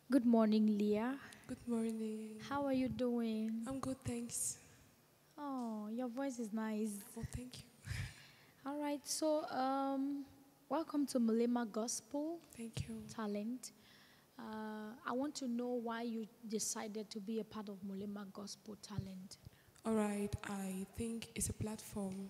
Good morning, Leah. Good morning. How are you doing? I'm good, thanks. Oh, your voice is nice. Oh, thank you. All right, so welcome to Mulema Gospel Thank you. Talent. I want to know why you decided to be a part of Mulema Gospel Talent. All right, I think it's a platform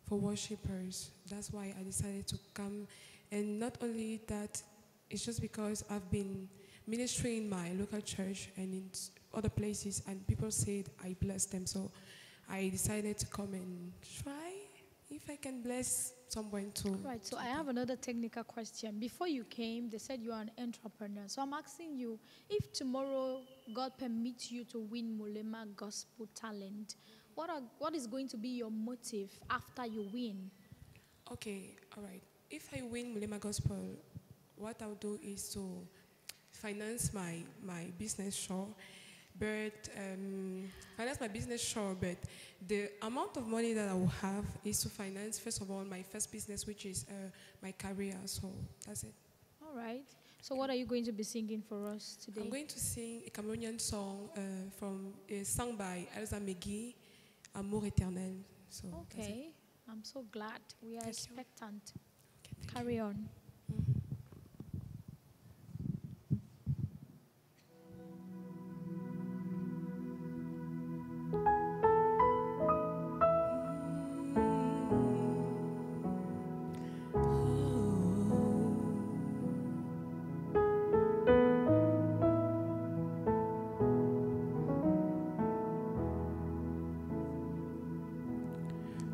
for worshippers. That's why I decided to come. And not only that, it's just because I've been ministering in my local church and in other places, and people said I bless them. So I decided to come and try if I can bless someone too. Right, so I have another technical question. Before you came, they said you are an entrepreneur. So I'm asking you, if tomorrow God permits you to win Mulema Gospel Talent, what is going to be your motive after you win? Okay, all right. If I win Mulema Gospel, what I'll do is to finance my business show, but but the amount of money that I will have is to finance, first of all, my first business, which is my career. So that's it. All right. So what are you going to be singing for us today? I'm going to sing a Cameroonian song sung by Elsa Megui, Amour éternel. So okay. I'm so glad. We are expectant. Okay, Carry on.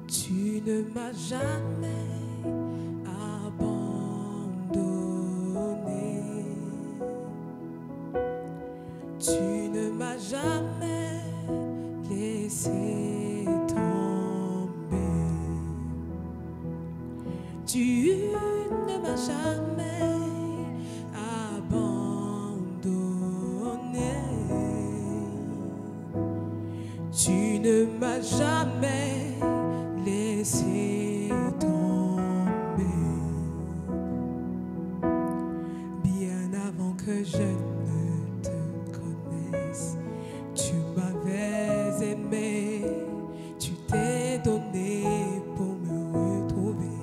Tu ne m'as jamais abandonné. Tu ne m'as jamais laissé tomber. Tu ne m'as jamais abandonné. Tu ne m'as jamais laissé tomber. Bien avant que je ne te connaisse, tu m'avais aimé, tu t'es donné pour me retrouver,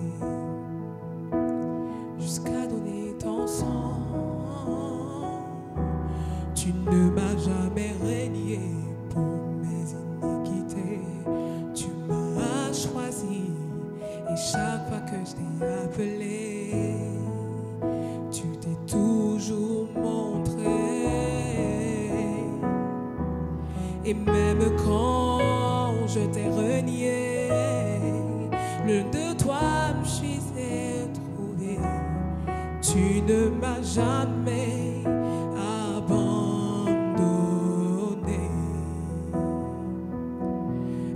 jusqu'à donner ton sang. Tu ne m'as jamais régné pour mes iniquités. Tu m'as choisi et chaque fois que je t'ai appelé, tu t'es toujours montré. Et même quand je t'ai renié, loin de toi je suis trouvé. Tu ne m'as jamais abandonné.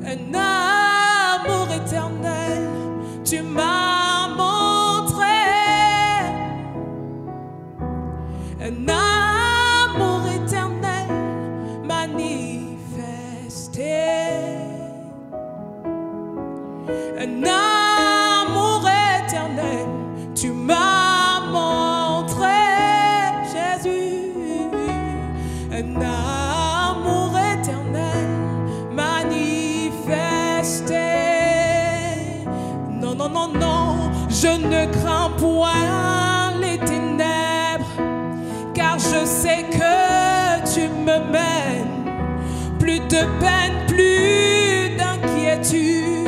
Un amour éternel, tu m'as montré. Un amour éternel manifesté. Un amour éternel, tu m'as montré, Jésus. Un amour éternel manifesté. Non, non, non, non, je ne crains point les ténèbres, car je sais que tu me mènes. Plus de peine, plus d'inquiétude,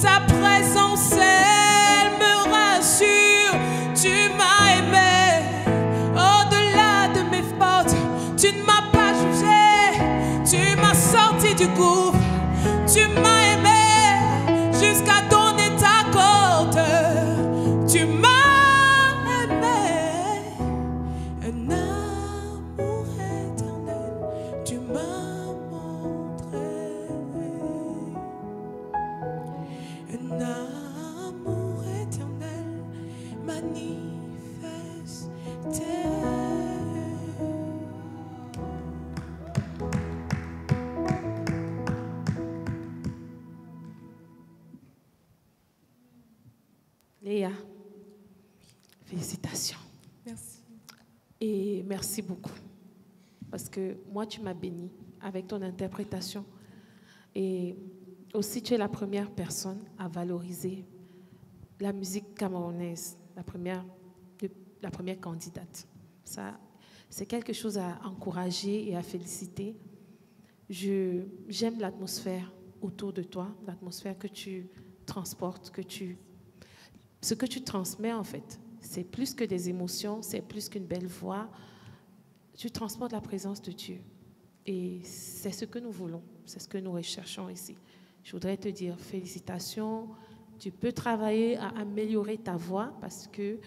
ta présence, elle me rassure. Tu m'as aimé au-delà de mes fautes, tu ne m'as pas jugé, tu m'as sorti du gouffre, tu m'as aimé jusqu'à donner ta côte. Tu m'as aimé, un amour éternel, tu m'as montré. Un amour éternel manifesté. Léa, félicitations. Merci. Et merci beaucoup. parce que moi, tu m'as béni avec ton interprétation. Et aussi, tu es la première personne à valoriser la musique camerounaise, la première candidate. Ça, c'est quelque chose à encourager et à féliciter. J'aime l'atmosphère autour de toi, l'atmosphère que tu transportes, ce que tu transmets en fait. C'est plus que des émotions, c'est plus qu'une belle voix. Tu transportes la présence de Dieu. Et c'est ce que nous voulons, c'est ce que nous recherchons ici. Je voudrais te dire félicitations. Tu peux travailler à améliorer ta voix parce que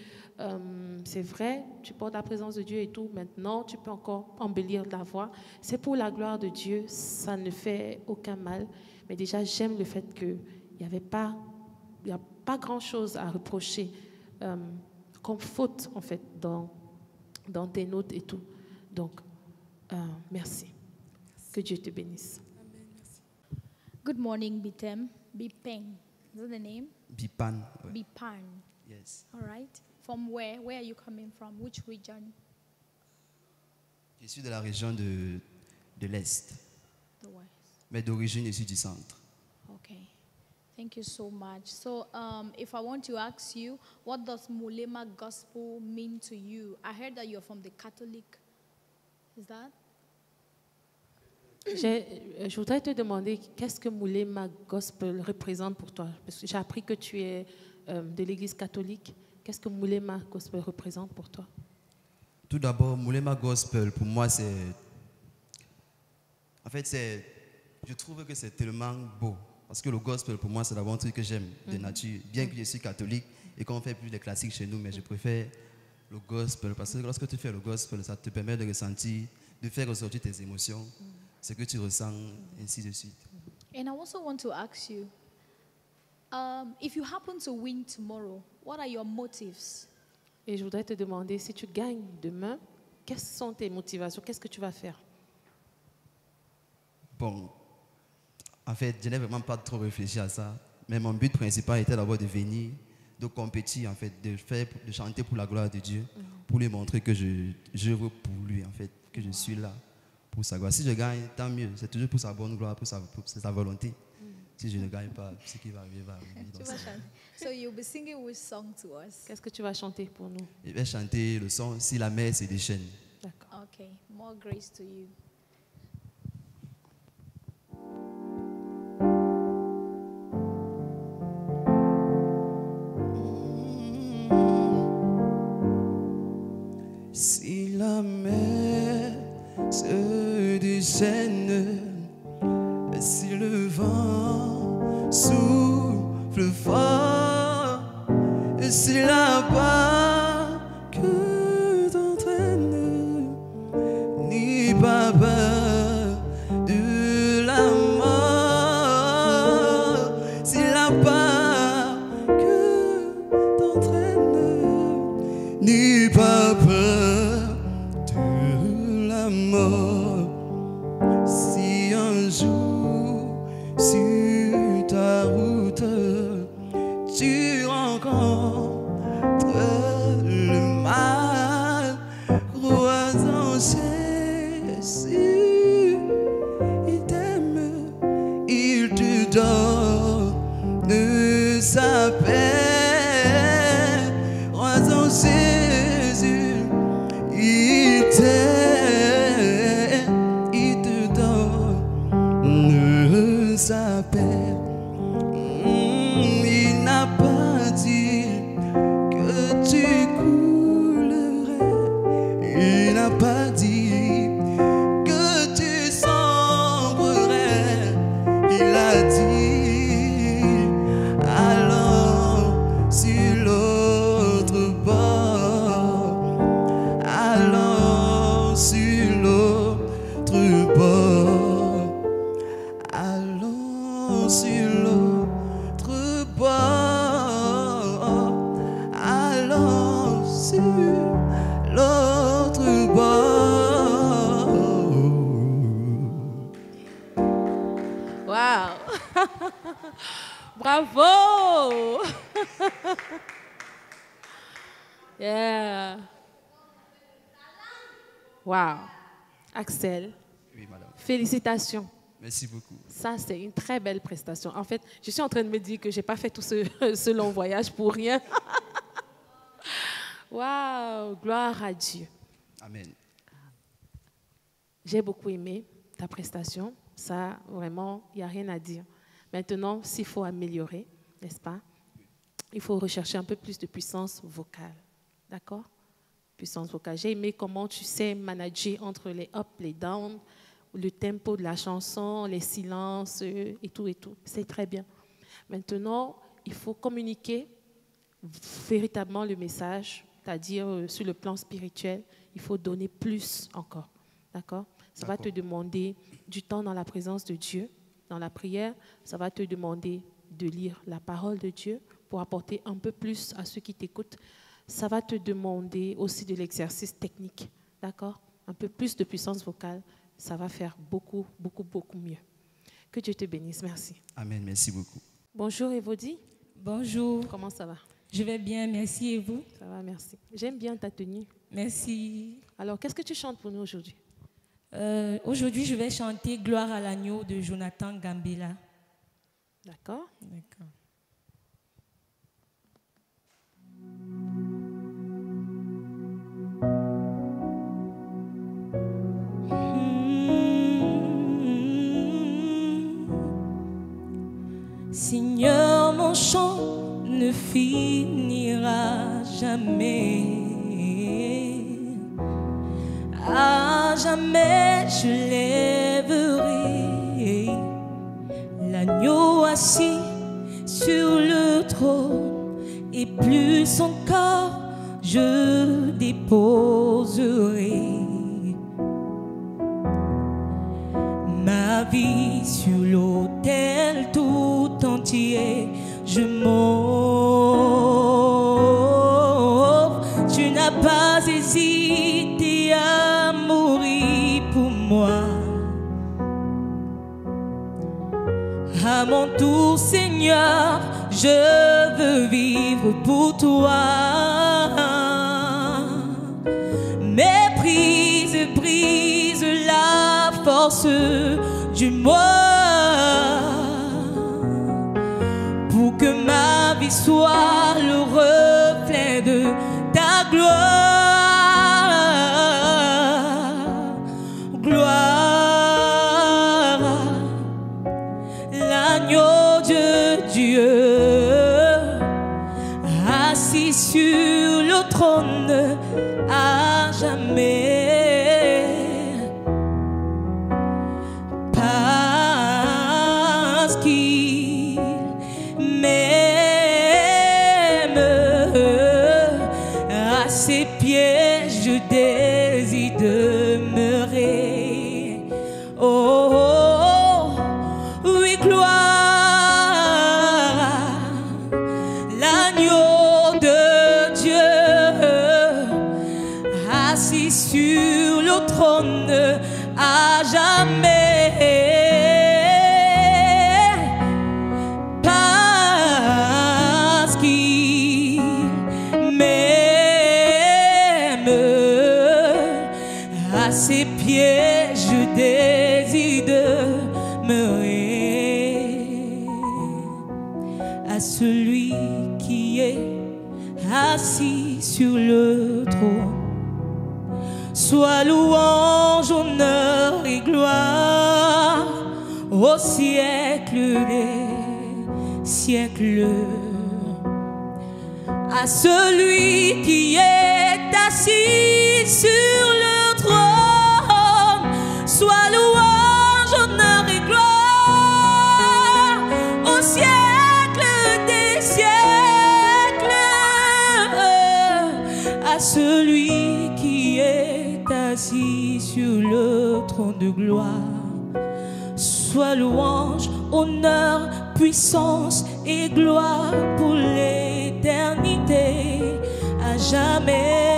c'est vrai, tu portes la présence de Dieu et tout. Maintenant, tu peux encore embellir ta voix. C'est pour la gloire de Dieu, ça ne fait aucun mal. Mais déjà, j'aime le fait qu'il n'y a pas grand-chose à reprocher comme faute, en fait, dans tes notes et tout. Donc, merci. Que Dieu te bénisse. Amen, merci. Good morning, Bipeng. Is that the name? Bipan. Ouais. Bipan. Yes. All right. From where? Where are you coming from? Which region? Je suis de la région de l'Est, The West. mais d'origine je suis du centre. Okay. Thank you so much. So, if I want to ask you, what does Mulema gospel mean to you? I heard that you're from the Catholic. Is that? Je voudrais te demander qu'est-ce que Mulema Gospel représente pour toi? Parce que j'ai appris que tu es de l'église catholique. Qu'est-ce que Mulema Gospel représente pour toi? Tout d'abord, Mulema Gospel, pour moi, je trouve que c'est tellement beau. Parce que le gospel, pour moi, c'est d'abord un truc que j'aime de nature. Bien que je suis catholique et qu'on fait plus de classiques chez nous, mais je préfère le gospel. Parce que lorsque tu fais le gospel, ça te permet de ressentir, de faire ressortir tes émotions, ce que tu ressens, ainsi de suite. And I also want to ask you, if you happen to win tomorrow, what are your motives? Et je voudrais te demander, si tu gagnes demain, quelles sont tes motivations? Qu'est-ce que tu vas faire? Bon, en fait, je n'ai vraiment pas trop réfléchi à ça. Mais mon but principal était d'abord de venir, de compétir, en fait, de chanter pour la gloire de Dieu, pour lui montrer que je veux pour lui, en fait, que je suis là pour sa gloire. Si je gagne, tant mieux. C'est toujours pour sa bonne gloire, pour sa volonté. Si je ne gagne pas, ce qui va arriver va arriver. Tu vas chanter. So you'll be singing which song to us? Qu'est-ce que tu vas chanter pour nous? Je vais chanter le son « Si la mer se déchaîne ». D'accord. Okay, more grace to you. Si la mer se déchaîne, si le vent souffle fort, si la barque t'entraîne, n'aie pas peur de la mort. Si la barque t'entraîne, n'aie pas peur de la mort. Si un jour sur ta route tu rencontres le mal, crois en Jésus, il t'aime, il te donne sa paix. Crois en Jésus, il t'aime, il te donne sa paix. Il n'a pas dit que tu coulerais, il n'a pas dit que tu sombrerais, il a dit allons sur l'autre bord, allons sur l'autre bord, allons sur l'autre bord, allons sur l'autre bord. Wow! Bravo! Yeah! Wow! Axel, Oui, madame. félicitations. Merci beaucoup. Ça, c'est une très belle prestation. En fait, je suis en train de me dire que je n'ai pas fait tout ce long voyage pour rien. Waouh, gloire à Dieu. Amen. J'ai beaucoup aimé ta prestation. Ça, vraiment, il n'y a rien à dire. Maintenant, s'il faut améliorer, n'est-ce pas? Il faut rechercher un peu plus de puissance vocale. D'accord? Puissance vocale. J'ai aimé comment tu sais manager entre les up, les down, le tempo de la chanson, les silences et tout et tout. C'est très bien. Maintenant, il faut communiquer véritablement le message, c'est-à-dire sur le plan spirituel, il faut donner plus encore. D'accord? Ça va te demander du temps dans la présence de Dieu, dans la prière. Ça va te demander de lire la parole de Dieu pour apporter un peu plus à ceux qui t'écoutent. Ça va te demander aussi de l'exercice technique. D'accord? Un peu plus de puissance vocale. Ça va faire beaucoup, beaucoup, beaucoup mieux. Que Dieu te bénisse. Merci. Amen. Merci beaucoup. Bonjour Evody. Bonjour. Comment ça va? Je vais bien, merci. Et vous? Ça va, merci. J'aime bien ta tenue. Merci. Alors, qu'est-ce que tu chantes pour nous aujourd'hui? Aujourd'hui, je vais chanter Gloire à l'agneau de Jonathan Gambela. D'accord. D'accord. Seigneur, mon chant ne finira jamais. À jamais je lèverai l'agneau assis sur le trône, et plus encore je déposerai ma vie sur l'autel tout entier. Je m'offre, tu n'as pas hésité à mourir pour moi. À mon tour, Seigneur, je veux vivre pour toi. Méprise, brise la force du moi, pour que ma vie soit le reflet de ta gloire. Gloire à l'agneau de Dieu, assis sur le trône à jamais. Parce qu'il m'aime, à ses pieds je désire demeurer. Oh, oh, oui, gloire à l'agneau de Dieu, assis sur le trône à jamais. Parce qu'il m'aime, à ses pieds je désire demeurer. À celui qui est assis sur le trône soit louange, honneur et gloire au siècle des siècles. À celui qui est assis sur le trône soit louange, honneur et gloire au siècle des siècles. À celui qui est assis sur le trône de gloire soit louange, honneur, puissance et gloire pour l'éternité, à jamais.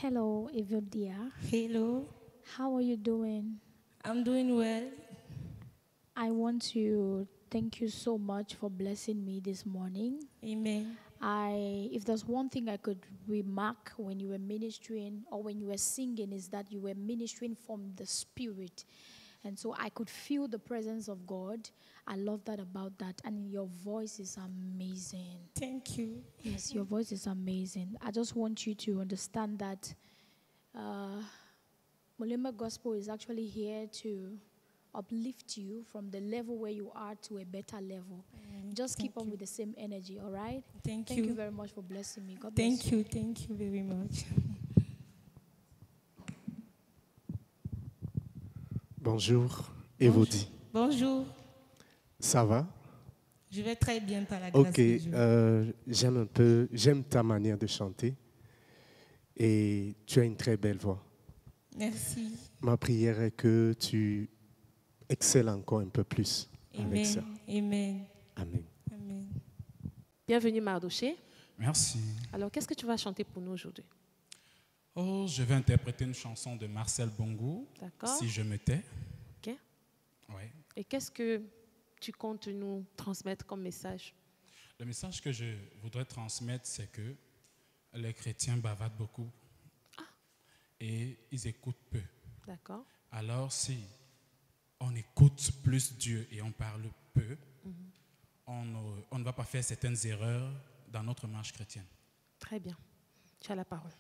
Hello, Evodia. Hello, How are you doing? I'm doing well. I want to thank you so much for blessing me this morning. Amen. If there's one thing I could remark when you were ministering or when you were singing, is that you were ministering from the Spirit. And so I could feel the presence of God. I love that about that. And your voice is amazing. Thank you. Yes, your voice is amazing. I just want you to understand that Mulema Gospel is actually here to uplift you from the level where you are to a better level. Just keep on with the same energy, all right? Thank Thank you you very much for blessing me. God bless you. Thank you very much. Bonjour, Evody. Bonjour. Ça va? Je vais très bien par la grâce de Dieu. J'aime ta manière de chanter et tu as une très belle voix. Merci. Ma prière est que tu excelles encore un peu plus avec ça. Amen. Amen. Amen. Bienvenue Mardoché. Merci. Alors, qu'est-ce que tu vas chanter pour nous aujourd'hui? Oh, je vais interpréter une chanson de Marcel Bongo, D'accord. Si je me tais. Ok. Ouais. Et qu'est-ce que tu comptes nous transmettre comme message? Le message que je voudrais transmettre, c'est que les chrétiens bavardent beaucoup et ils écoutent peu. D'accord. Alors, si on écoute plus Dieu et on parle peu, on ne va pas faire certaines erreurs dans notre marche chrétienne. Très bien. Tu as la parole.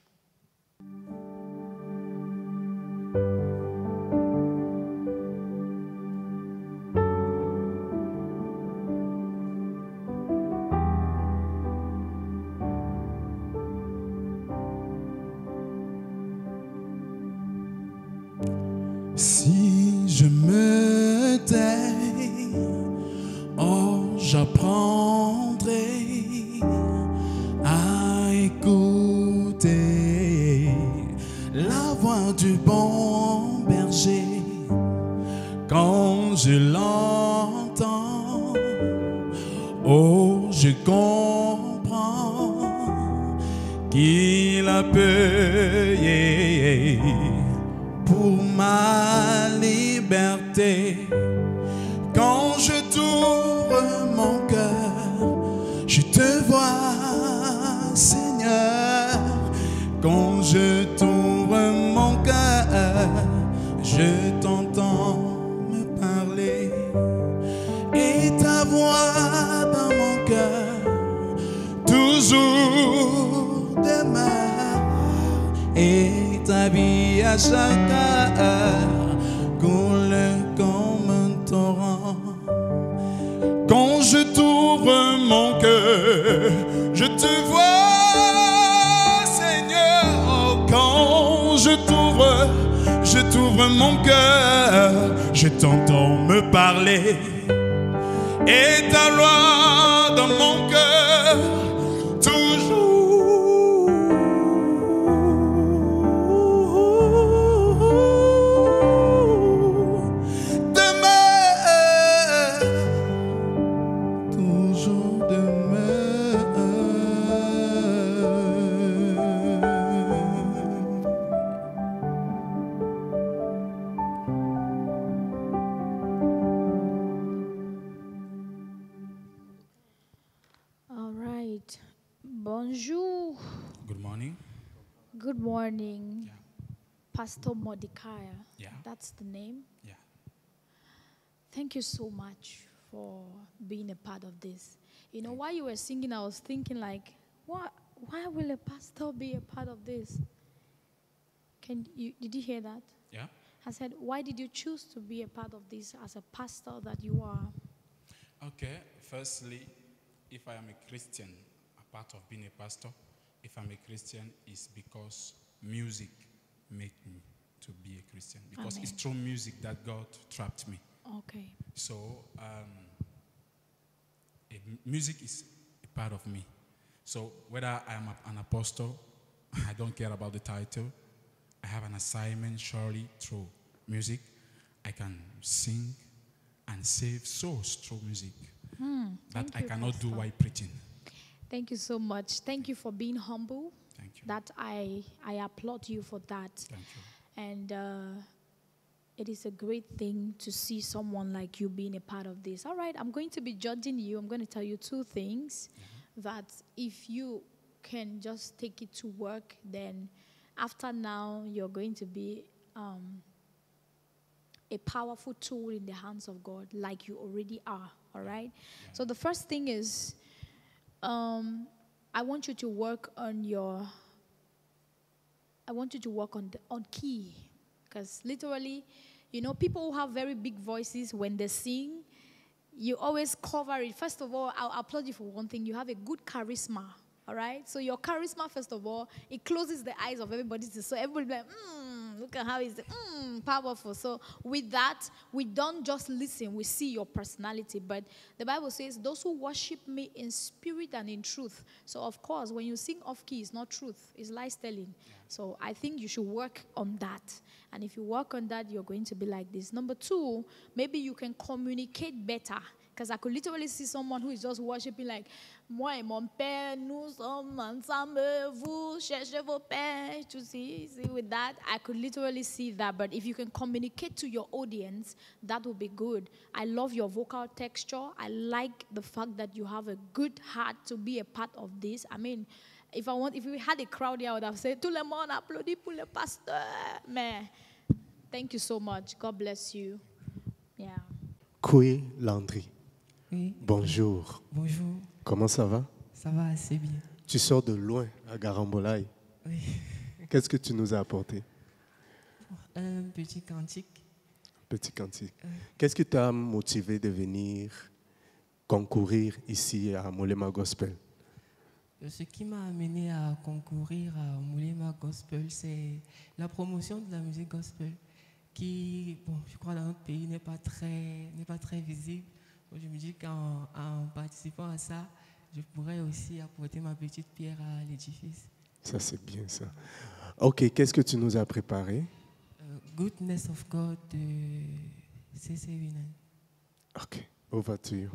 Si je me tais, oh, j'apprendrai à écouter la voix du bon berger. Quand je l'entends, oh, je comprends qu'il a payé pour ma liberté. Quand je t'ouvre mon cœur, je te vois, Seigneur. Quand je t'ouvre mon cœur, je t'entends me parler. Et ta voix dans mon cœur toujours demeure. Et ta vie à chaque heure coule comme un torrent. Quand je t'ouvre mon cœur, je te vois, Seigneur. Quand je t'ouvre mon cœur, je t'entends me parler. Et ta loi dans mon cœur toujours demeure, toujours demeure. All right. Bonjour. Good morning. Good morning. Yeah. Pastor Mordecai. Yeah. That's the name. Yeah. Thank you so much for being a part of this. You know, while you were singing, I was thinking like, why will a pastor be a part of this? Did you hear that? Yeah. I said, why did you choose to be a part of this as a pastor that you are? Okay. Firstly, if I am a Christian, a part of being a pastor, if I'm a Christian, it's because music made me to be a Christian. Because Amen. it's through music that God trapped me. Okay. So, music is a part of me. So, whether I am an apostle, I don't care about the title. I have an assignment, surely, through music. I can sing and save souls through music. That Thank I you, cannot do Pastor. while preaching. Thank you so much. Thank you for being humble. Thank you. That I applaud you for that. Thank you. And it is a great thing to see someone like you being a part of this. All right, I'm going to be judging you. I'm going to tell you two things that if you can just take it to work, then after now, you're going to be a powerful tool in the hands of God, like you already are. All right. Yeah. So the first thing is, I want you to work on on key, because literally, you know, people who have very big voices when they sing, you always cover it. First of all, I'll applaud you for one thing. You have a good charisma. All right? So your charisma, first of all, it closes the eyes of everybody. So everybody be like, look at how he's powerful. So with that, we don't just listen. We see your personality. But the Bible says, those who worship me in spirit and in truth. So, of course, when you sing off key, it's not truth. It's lies telling. Yeah. So I think you should work on that. And if you work on that, you're going to be like this. Number two, maybe you can communicate better. Because I could literally see someone who is just worshiping like, moi et mon père, nous sommes ensemble, vous cherchez vos pères. To see, with that, I could literally see that. But if you can communicate to your audience, that would be good. I love your vocal texture. I like the fact that you have a good heart to be a part of this. I mean, if we had a crowd here, I would have said, tout le monde applaudit pour le pasteur. Mais, thank you so much. God bless you. Yeah. Koué Landry. Oui. Bonjour. Bonjour. Comment ça va? Ça va assez bien. Tu sors de loin, à Garambolaye. Oui. Qu'est-ce que tu nous as apporté? Un petit cantique. Petit cantique. Qu'est-ce qui t'a motivé de venir concourir ici à Molema Gospel? Ce qui m'a amené à concourir à Molema Gospel, c'est la promotion de la musique gospel qui, bon, je crois dans notre pays, n'est pas très visible. Je me dis qu'en participant à ça, je pourrais aussi apporter ma petite pierre à l'édifice. Ça, c'est bien ça. Ok, qu'est-ce que tu nous as préparé? Goodness of God de C.C. Winans. Ok, over to you.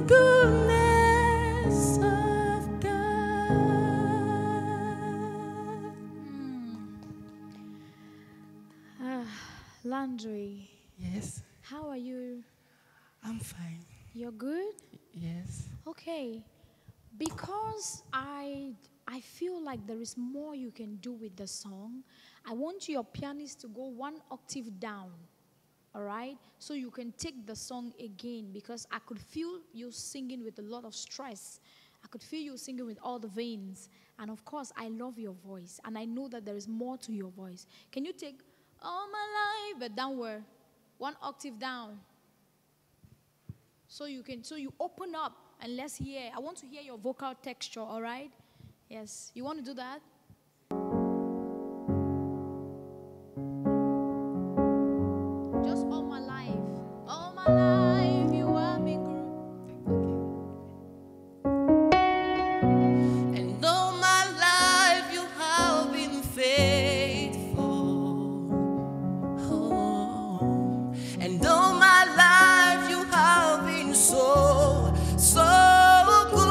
goodness of God. Landry, Yes, how are you? I'm fine. You're good? Yes. Okay. Because I feel like there is more you can do with the song, I want your pianist to go one octave down. All right? So you can take the song again, because I could feel you singing with a lot of stress. I could feel you singing with all the veins. And of course, I love your voice. And I know that there is more to your voice. Can you take all my life, but downward, one octave down? So you open up and let's hear. I want to hear your vocal texture, all right? Yes. You want to do that? Just all my life. All my life you have been good. And all my life you have been faithful. Oh. And all my life you have been so, so good.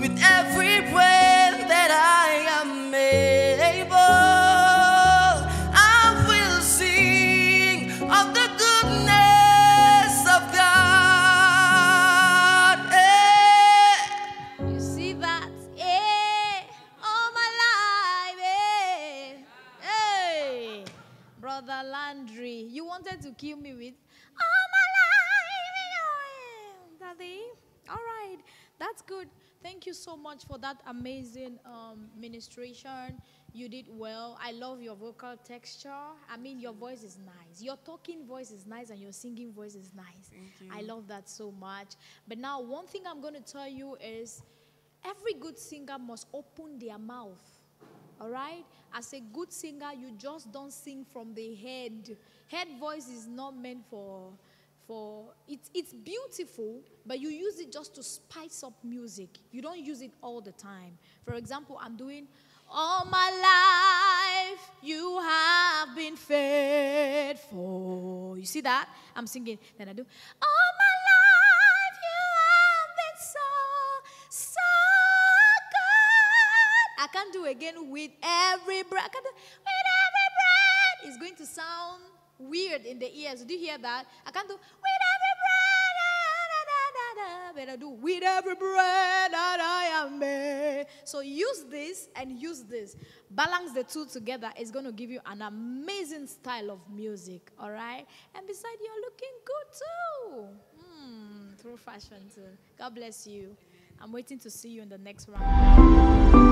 With every breath that I am able, I will sing of the goodness of God. You see that? Yeah. All my life. Yeah. Hey. Brother Landry, you wanted to kill me with all my life. Daddy. All right. That's good. Thank you so much for that amazing ministration. You did well. I love your vocal texture. I mean, your voice is nice. Your talking voice is nice and your singing voice is nice. I love that so much. But now, one thing I'm going to tell you is every good singer must open their mouth. All right? As a good singer, you just don't sing from the head. Head voice is not meant for it's beautiful, but you use it just to spice up music. You don't use it all the time. For example, I'm doing all my life you have been faithful. You see that? I'm singing. Then I do all my life you have been so good. I can't do again with every breath. I can't do with every breath. It's going to sound weird in the ears. Did you hear that? I can't do with every breath. But I do with every breath that I am made. So use this and use this. Balance the two together. It's going to give you an amazing style of music. All right? And besides, you're looking good too. Through fashion too. God bless you. I'm waiting to see you in the next round.